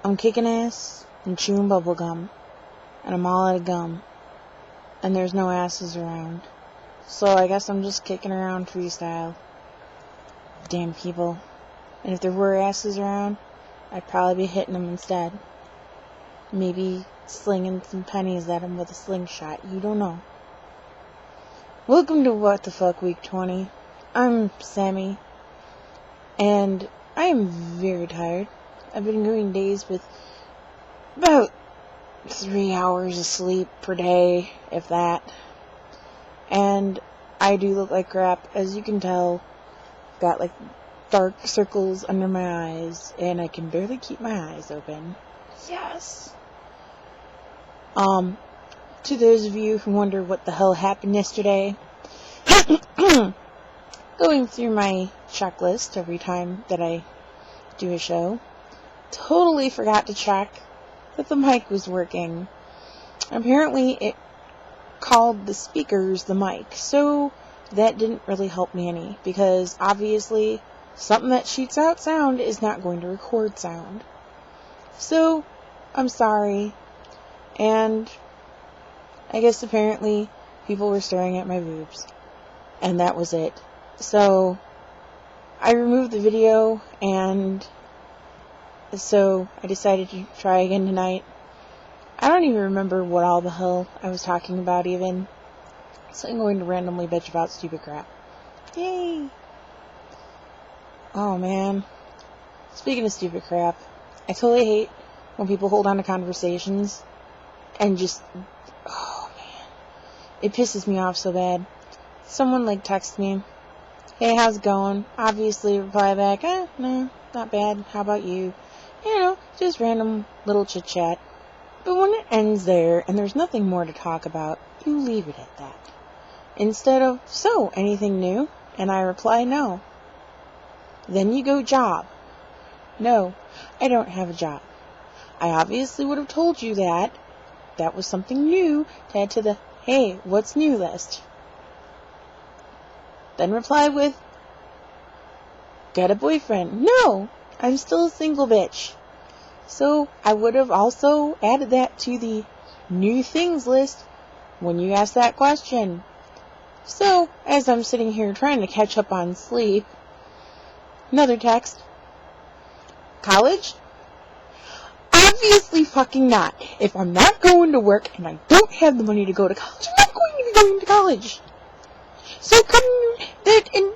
I'm kicking ass and chewing bubble gum, and I'm all out of gum, and there's no asses around. So I guess I'm just kicking around freestyle. Damn people. And if there were asses around, I'd probably be hitting them instead. Maybe slinging some pennies at them with a slingshot. You don't know. Welcome to What the Fuck Week 20. I'm Sammy, and I am very tired. I've been going days with about 3 hours of sleep per day, if that. And I do look like crap, as you can tell. Got like dark circles under my eyes, and I can barely keep my eyes open. Yes! To those of you who wonder what the hell happened yesterday, going through my checklist every time that I do a show, totally forgot to check that the mic was working. Apparently it called the speakers the mic, so that didn't really help me any, because obviously something that shoots out sound is not going to record sound. So, I'm sorry. And I guess apparently people were staring at my boobs. And that was it. So, I removed the video, and so I decided to try again tonight. I don't even remember what all the hell I was talking about even. So I'm going to randomly bitch about stupid crap. Yay! Oh man. Speaking of stupid crap, I totally hate when people hold on to conversations and just, oh man, it pisses me off so bad. Someone like texts me, hey, how's it going? Obviously reply back, no, not bad, how about you? You know, just random little chit chat. But when it ends there and there's nothing more to talk about, you leave it at that. Instead of, so, anything new? And I reply, no. Then you go, job. No, I don't have a job. I obviously would have told you that. That was something new to add to the, hey, what's new list. Then reply with, got a boyfriend. No, I'm still a single bitch. So I would have also added that to the new things list when you asked that question. So, as I'm sitting here trying to catch up on sleep, another text. College? Obviously fucking not. If I'm not going to work and I don't have the money to go to college, I'm not going to be going to college. So come that in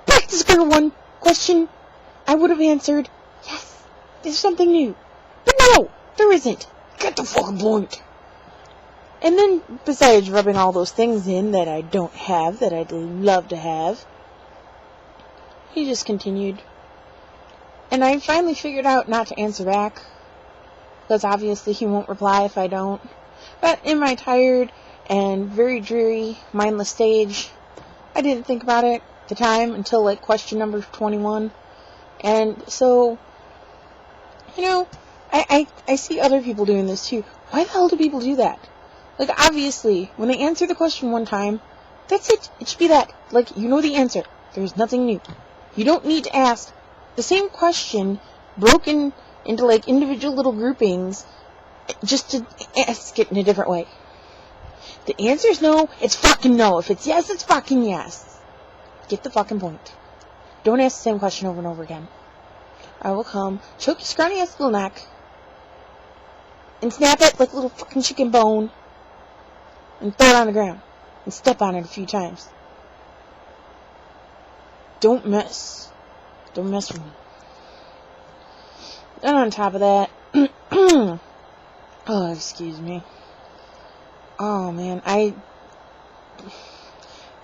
back to square one question, I would have answered, yes, there's something new. But no, there isn't. Get the fucking point. And then, besides rubbing all those things in that I don't have, that I'd love to have, he just continued. And I finally figured out not to answer back, because obviously he won't reply if I don't. But in my tired and very dreary, mindless stage, I didn't think about it at the time until like question number 21. And so, you know, I see other people doing this too. Why the hell do people do that? Like, obviously, when they answer the question one time, that's it. It should be that. Like, you know the answer. There's nothing new. You don't need to ask the same question broken into, like, individual little groupings just to ask it in a different way. The answer's no, it's fucking no. If it's yes, it's fucking yes. Get the fucking point. Don't ask the same question over and over again. I will come, choke your scrawny ass little neck, and snap it like a little fucking chicken bone, and throw it on the ground, and step on it a few times. Don't mess with me. And on top of that, oh, excuse me. Oh man, I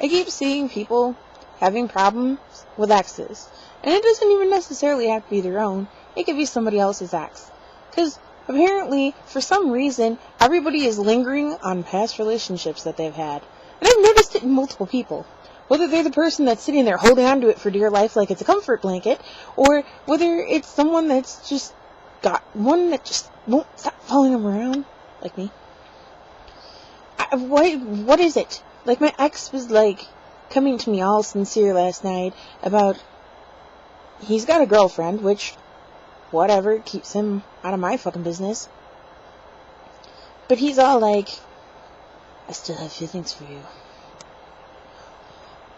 keep seeing people having problems with exes. And it doesn't even necessarily have to be their own. It could be somebody else's ex. Because apparently, for some reason, everybody is lingering on past relationships that they've had. And I've noticed it in multiple people. Whether they're the person that's sitting there holding on to it for dear life like it's a comfort blanket, or whether it's someone that's just got one that just won't stop following them around, like me. What is it? Like, my ex was, like, coming to me all sincere last night about he's got a girlfriend, which whatever, it keeps him out of my fucking business. But he's all like, I still have feelings for you.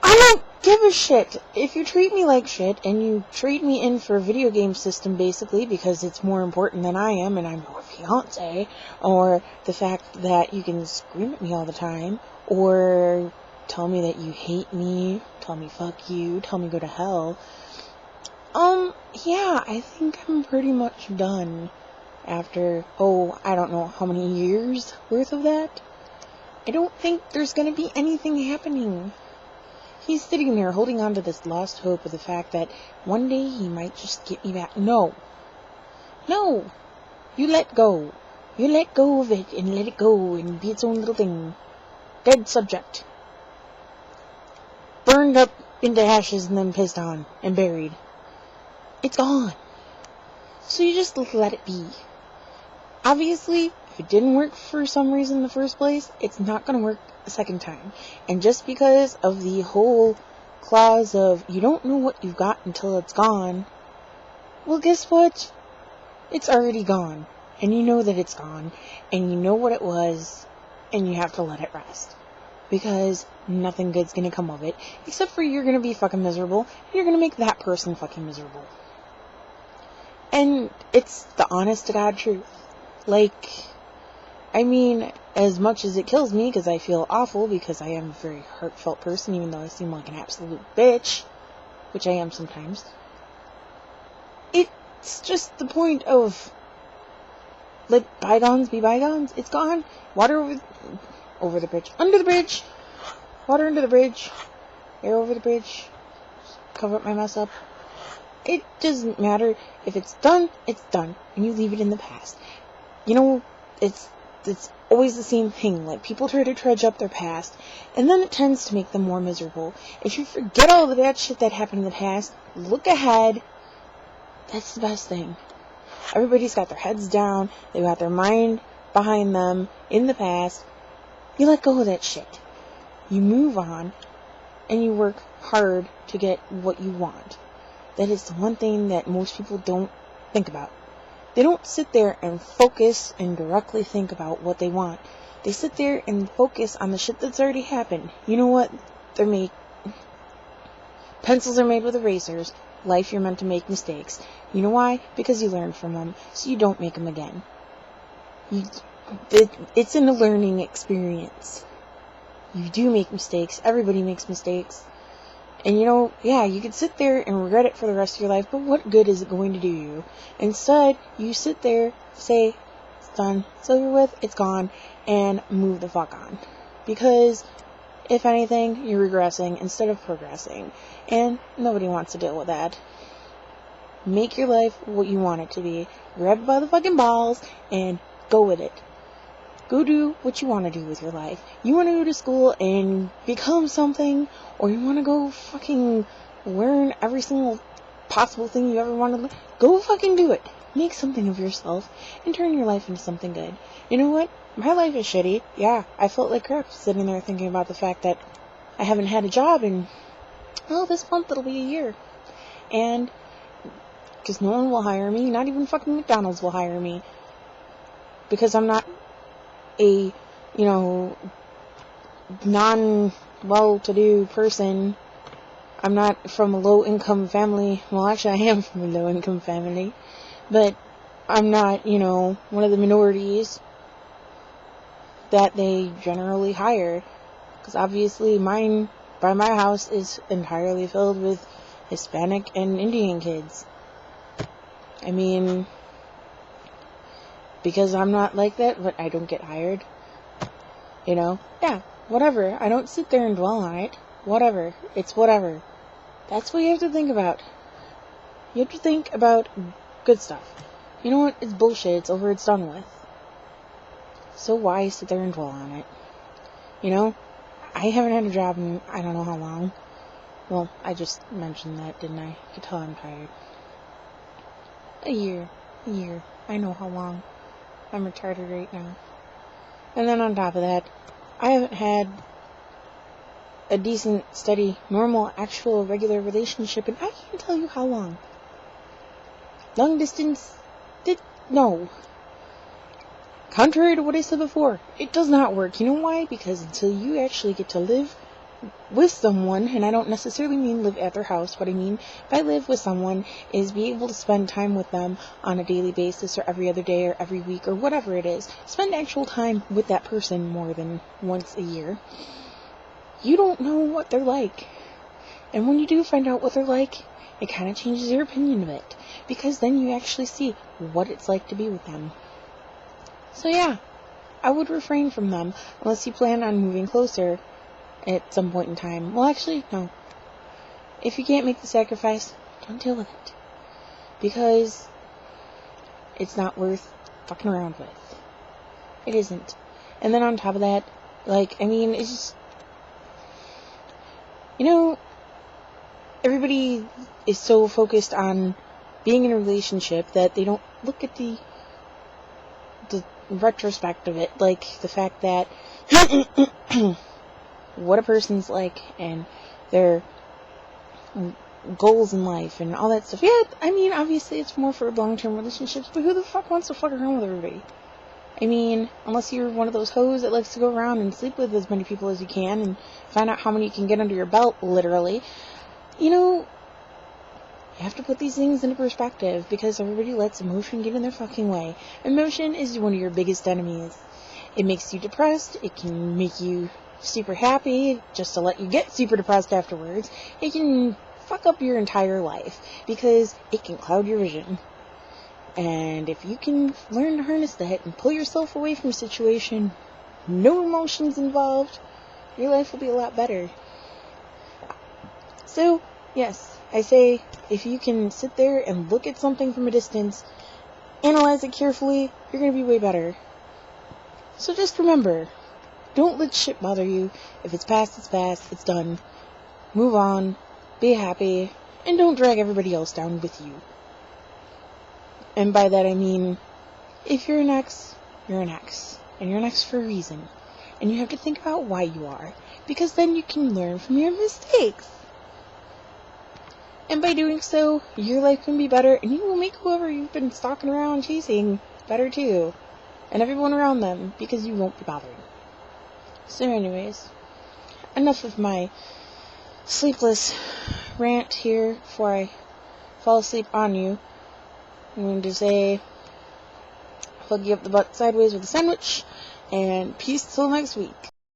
I don't give a shit. If you treat me like shit, and you trade me in for a video game system, basically, because it's more important than I am, and I'm your fiancé, or the fact that you can scream at me all the time, or tell me that you hate me, tell me fuck you, tell me go to hell, yeah, I think I'm pretty much done after, I don't know how many years worth of that. I don't think there's gonna be anything happening. He's sitting there holding on to this lost hope of the fact that one day he might just get me back. No. You let go. You let go of it and let it go and be its own little thing. Dead subject. Burned up into ashes and then pissed on and buried. It's gone. So you just let it be. Obviously, if it didn't work for some reason in the first place, it's not going to work a second time. And just because of the whole clause of you don't know what you've got until it's gone, well, guess what? It's already gone. And you know that it's gone. And you know what it was. And you have to let it rest. Because nothing good's going to come of it. Except for you're going to be fucking miserable. And you're going to make that person fucking miserable. And it's the honest to God truth. Like, I mean, as much as it kills me, because I feel awful, because I am a very heartfelt person, even though I seem like an absolute bitch, which I am sometimes, it's just the point of, let bygones be bygones. It's gone. Water over the bridge. Under the bridge. Water under the bridge. Air over the bridge. Just cover up my mess up. It doesn't matter. If it's done, it's done. And you leave it in the past. You know, it's always the same thing. Like, people try to trudge up their past, and then it tends to make them more miserable. If you forget all the bad shit that happened in the past, look ahead. That's the best thing. Everybody's got their heads down. They've got their mind behind them in the past. You let go of that shit. You move on, and you work hard to get what you want. That is the one thing that most people don't think about. They don't sit there and focus and directly think about what they want. They sit there and focus on the shit that's already happened. You know what? Pencils are made with erasers. Life, you're meant to make mistakes. You know why? Because you learn from them, so you don't make them again. It's in a learning experience. You do make mistakes. Everybody makes mistakes. And you know, yeah, you could sit there and regret it for the rest of your life, but what good is it going to do you? Instead, you sit there, say, it's done, it's over with, it's gone, and move the fuck on. Because, if anything, you're regressing instead of progressing. And nobody wants to deal with that. Make your life what you want it to be. Grab it by the fucking balls, and go with it. Go do what you want to do with your life. You want to go to school and become something, or you want to go fucking learn every single possible thing you ever wanted to learn. Go fucking do it. Make something of yourself and turn your life into something good. You know what? My life is shitty. Yeah, I felt like crap sitting there thinking about the fact that I haven't had a job in, this month it'll be a year. And, because no one will hire me, not even fucking McDonald's will hire me. Because I'm not a, non-well-to-do person. I'm not from a low-income family. Well, actually, I am from a low-income family. But I'm not, one of the minorities that they generally hire. Because obviously my house is entirely filled with Hispanic and Indian kids. I mean, because I'm not like that, but I don't get hired. Yeah, whatever. I don't sit there and dwell on it. Whatever. It's whatever. That's what you have to think about. You have to think about good stuff. You know what? It's bullshit. It's over. It's done with. So why sit there and dwell on it? I haven't had a job in I don't know how long. Well, I just mentioned that, didn't I? You can tell I'm tired. A year. I know how long. I'm retarded right now. And then on top of that, I haven't had a decent, steady, normal, actual, regular relationship, and I can't tell you how long. Long distance, no. Contrary to what I said before, it does not work. You know why? Because until you actually get to live with someone, and I don't necessarily mean live at their house, what I mean by live with someone is be able to spend time with them on a daily basis or every other day or every week or whatever it is. Spend actual time with that person more than once a year. You don't know what they're like. And when you do find out what they're like, it kind of changes your opinion of it. Because then you actually see what it's like to be with them. So yeah, I would refrain from them unless you plan on moving closer at some point in time. Well, actually, no. If you can't make the sacrifice, don't deal with it. Because it's not worth fucking around with. It isn't. And then on top of that, it's just, everybody is so focused on being in a relationship that they don't look at the retrospect of it, like the fact that what a person's like and their goals in life and all that stuff. Yeah, obviously it's more for long-term relationships, but who the fuck wants to fuck around with everybody? Unless you're one of those hoes that likes to go around and sleep with as many people as you can and find out how many you can get under your belt, literally. You have to put these things into perspective because everybody lets emotion get in their fucking way. Emotion is one of your biggest enemies. It makes you depressed. It can make you super happy just to let you get super depressed afterwards. It can fuck up your entire life because it can cloud your vision. And if you can learn to harness that and pull yourself away from a situation, no emotions involved, your life will be a lot better. So, yes, I say, if you can sit there and look at something from a distance, analyze it carefully, you're going to be way better. So just remember, don't let shit bother you. If it's past, it's past, it's done. Move on, be happy, and don't drag everybody else down with you. And by that I mean, if you're an ex, you're an ex. And you're an ex for a reason. And you have to think about why you are. Because then you can learn from your mistakes. And by doing so, your life can be better, and you will make whoever you've been stalking around chasing better too. And everyone around them, because you won't be bothered. So anyways, enough of my sleepless rant here before I fall asleep on you. I'm going to say, fuck you up the butt sideways with a sandwich, and peace till next week.